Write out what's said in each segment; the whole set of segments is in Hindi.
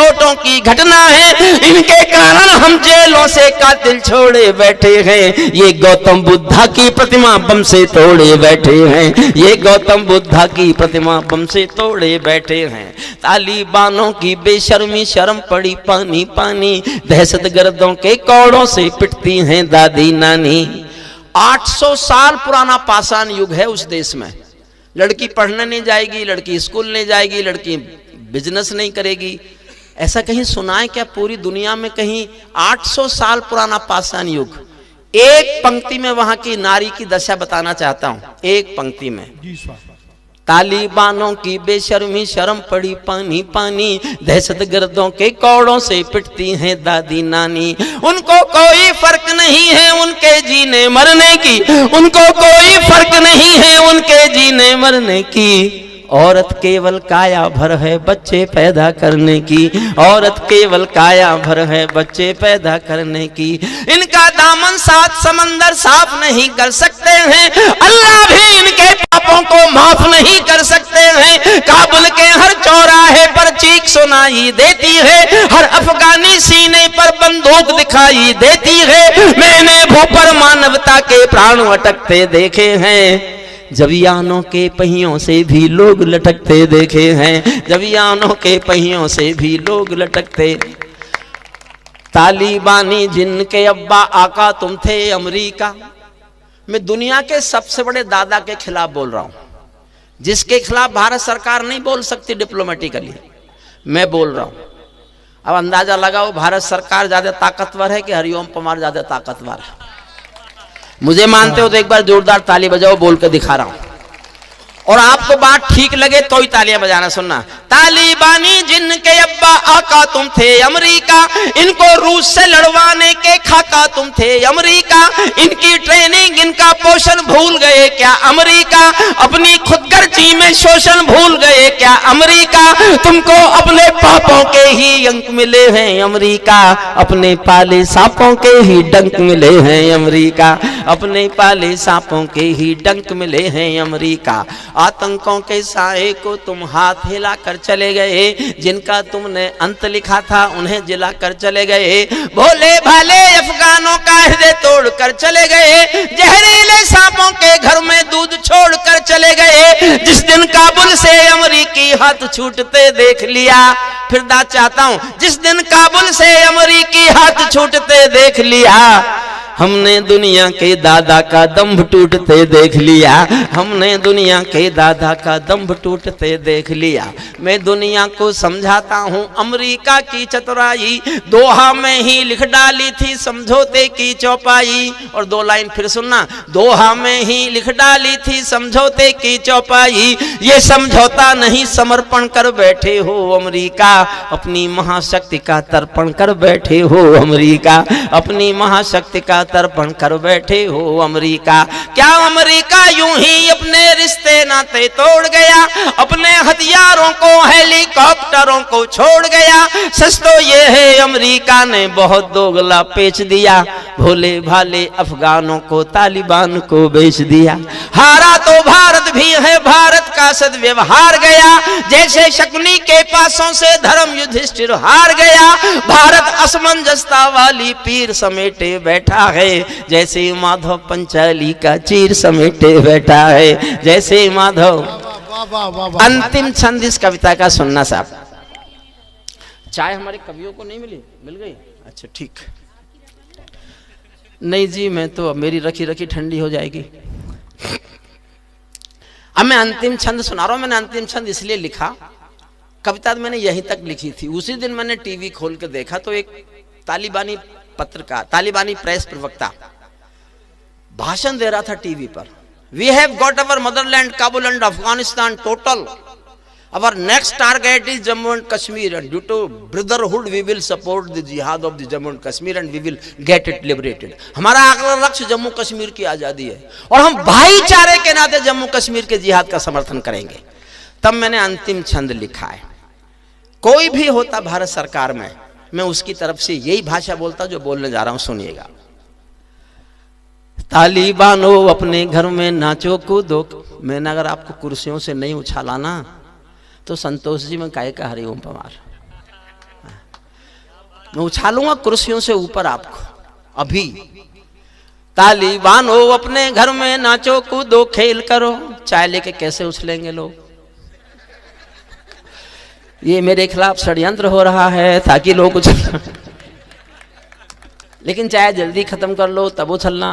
वोटों की घटना है, इनके कारण हम जेलों से कातिल छोड़े बैठे हैं। ये गौतम बुद्धा की प्रतिमा बम से तोड़े बैठे हैं, ये गौतम बुद्धा की प्रतिमा बम से तोड़े बैठे हैं। तालिबानों की बेशर्मी शर्म पड़ी पानी पानी, दहशतगर्दों के कौड़ों से पिटती हैं दादी नानी। 800 साल पुराना पाषाण युग है उस देश में। लड़की पढ़ने नहीं जाएगी, लड़की स्कूल नहीं जाएगी, लड़की बिजनेस नहीं करेगी। ऐसा कहीं सुना है क्या पूरी दुनिया में कहीं? 800 साल पुराना पाषाण युग। एक पंक्ति में वहां की नारी की दशा बताना चाहता हूं, एक पंक्ति में। तालिबानों की बेशर्मी शर्म पड़ी पानी पानी, दहशतगर्दों के कौड़ों से पिटती हैं दादी नानी। उनको कोई फर्क नहीं है उनके जीने मरने की, उनको कोई फर्क नहीं है उनके जीने मरने की। औरत केवल काया भर है बच्चे पैदा करने की, औरत केवल काया भर है बच्चे पैदा करने की। इनका दामन 7 समंदर साफ नहीं कर सकते हैं, अल्लाह भी इनके पापों को माफ नहीं कर सकते हैं। काबुल के हर चौराहे पर चीख सुनाई देती है, हर अफगानी सीने पर बंदूक दिखाई देती है। मैंने भूपर मानवता के प्राण अटकते देखे हैं, जवियानों के पहियों से भी लोग लटकते देखे हैं, जवियानों के पहियों से भी लोग लटकते। तालिबानी जिनके अब्बा आका तुम थे अमेरिका। मैं दुनिया के सबसे बड़े दादा के खिलाफ बोल रहा हूं, जिसके खिलाफ भारत सरकार नहीं बोल सकती डिप्लोमेटिकली, मैं बोल रहा हूं। अब अंदाजा लगाओ भारत सरकार ज्यादा ताकतवर है कि हरिओम परमार ज्यादा ताकतवर है? मुझे मानते हो तो एक बार जोरदार ताली बजाओ, बोल के दिखा रहा हूं। और आपको बात ठीक लगे तो ही तालियां बजाना। सुनना, तालिबानी जिनके अब्बा आका तुम थे अमेरिका, इनको रूस से लड़वाने के खाका तुम थे अमेरिका। इनकी ट्रेनिंग इनका पोषण भूल गए क्या अमेरिका, अपनी खुदगर्जी में शोषण भूल गए क्या अमेरिका। तुमको अपने पापों के ही अंक मिले हैं अमेरिका, अपने पाले सांपों के ही डंक मिले हैं अमेरिका, अपने पाले सांपों के ही डंक मिले हैं अमेरिका। आतंकों के साए को तुम हाथ हिलाकर चले गए, जिनका तुमने अंत लिखा था उन्हें जिलाकर चले गए। भोले भाले अफगानों का हृदय तोड़कर चले गए, जहरीले सांपों के घर में दूध छोड़कर चले गए। जिस दिन काबुल से अमेरिकी हाथ छूटते देख लिया, फिर दाद चाहता हूं, जिस दिन काबुल से अमेरिकी हाथ छूटते देख लिया, हमने दुनिया के दादा का दम्भ टूटते देख लिया, हमने दुनिया के दादा का दम्भ टूटते देख लिया। मैं दुनिया को समझाता हूँ अमेरिका की चतुराई, दोहा में ही लिख डाली थी समझौते की चौपाई। और 2 लाइन फिर सुनना, दोहा में ही लिख डाली थी समझौते की चौपाई। ये समझौता नहीं समर्पण कर बैठे हो अमेरिका, अपनी महाशक्ति का तर्पण कर बैठे हो अमेरिका, अपनी महाशक्ति का तर्पण कर बैठे हो अमेरिका। क्या अमेरिका यूं ही अपने रिश्ते नाते तोड़ गया, अपने हथियारों को हेलीकॉप्टरों को छोड़ गया? सच तो ये है अमेरिका ने बहुत दोगला पेच दिया, भोले भाले अफगानों को तालिबान को बेच दिया। हारा तो भारत भी है, भारत का सद्व्यवहार गया, जैसे शकुनी के पासों से धर्म युधिष्ठिर हार गया। भारत असमंजसता वाली पीर समेटे बैठा है, जैसे माधव पंचाली का चीर समेटे बैठा है, जैसे माधव। अंतिम छंद इस कविता का सुनना साहब। चाय हमारे कवियों को नहीं मिली? मिल गई? अच्छा ठीक। नहीं जी, मैं तो अब मेरी रखी रखी ठंडी हो जाएगी। अब मैं अंतिम छंद सुना रहा हूं। मैंने अंतिम छंद इसलिए लिखा, कविता मैंने यहीं तक लिखी थी, उसी दिन मैंने टीवी खोल के देखा तो एक तालिबानी पत्रकार, तालिबानी प्रेस प्रवक्ता भाषण दे रहा था टीवी पर। We have got our motherland Kabul and Afghanistan total, our next target is Jammu and Kashmir and due to brotherhood we will support the jihad of the Jammu and Kashmir and we will get it liberated. हमारा अगला लक्ष्य जम्मू कश्मीर की आजादी है और हम भाईचारे के नाते जम्मू कश्मीर के जिहाद का समर्थन करेंगे। तब मैंने अंतिम छंद लिखा है। कोई भी होता भारत सरकार में, मैं उसकी तरफ से यही भाषा बोलता जो बोलने जा रहा हूं, सुनिएगा। तालिबानों अपने घर में नाचो कूदो। मैंने अगर आपको कुर्सियों से नहीं उछाला ना तो संतोष जी में काहे का हरिओम पवार। मैं उछालूंगा कुर्सियों से ऊपर आपको अभी। तालिबानो अपने घर में नाचो कूदो खेल करो। चाय लेके कैसे उछलेंगे लोग? ये मेरे खिलाफ षड्यंत्र हो रहा है ताकि लोग उछल लेकिन चाय जल्दी खत्म कर लो तब उछलना।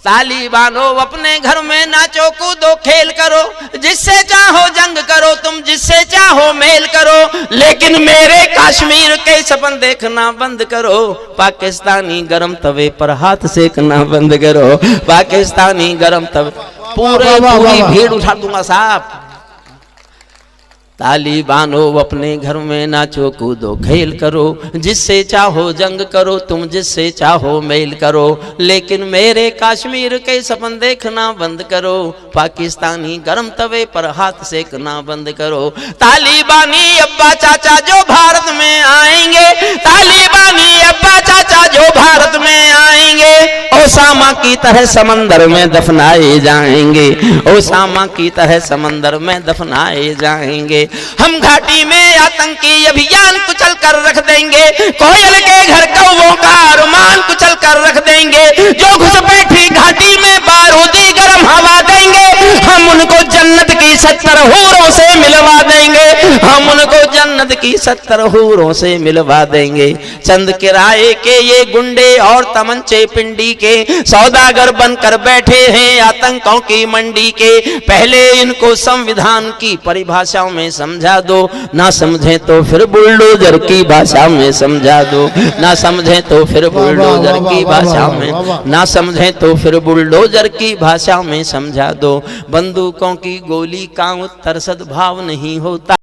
तालिबानो अपने घर में नाचो कूदो खेल करो, जिससे चाहो जंग करो तुम, जिससे चाहो मेल करो, लेकिन मेरे कश्मीर के सपन देखना बंद करो। पाकिस्तानी गरम तवे पर हाथ सेकना बंद करो। पाकिस्तानी गरम तवे पूरी भीड़ उठा दूंगा साहब। तालिबानो अपने घर में नाचो कूदो खेल करो, जिससे चाहो जंग करो तुम, जिससे चाहो मेल करो, लेकिन मेरे कश्मीर के सपन देखना बंद करो। पाकिस्तानी गरम तवे पर हाथ सेकना बंद करो। तालिबानी अब्बा चाचा जो भारत में आएंगे, तालिबानी अब्बा चाचा जो भारत में आएंगे, ओसामा की तरह समंदर में दफनाए जाएंगे। ओसामा की तरह समंदर में दफनाए जाएंगे। हम घाटी में आतंकी अभियान कुचल कर रख देंगे। कोयल के घर कौवों का अरमान कुचल कर रख देंगे। जो घुस बैठी घाटी में बारूदी गर्म हवा देंगे। हम उनको जन्नत की 70 हूरों से मिलवा देंगे। हम उनको जन्नत की 70 हूरों से मिलवा देंगे। चंद किराए के ये गुंडे और तमंचे पिंडी के सौदागर बनकर बैठे हैं आतंकों की मंडी के। पहले इनको संविधान की परिभाषाओं में समझा दो, ना समझे तो फिर बुलडोजर की भाषा में समझा दो। ना समझे तो फिर बुलडोजर की भाषा में, ना समझे तो फिर बुलडोजर की भाषा में समझा दो। बंदूकों की गोली का उत्तर सद्भाव नहीं होता।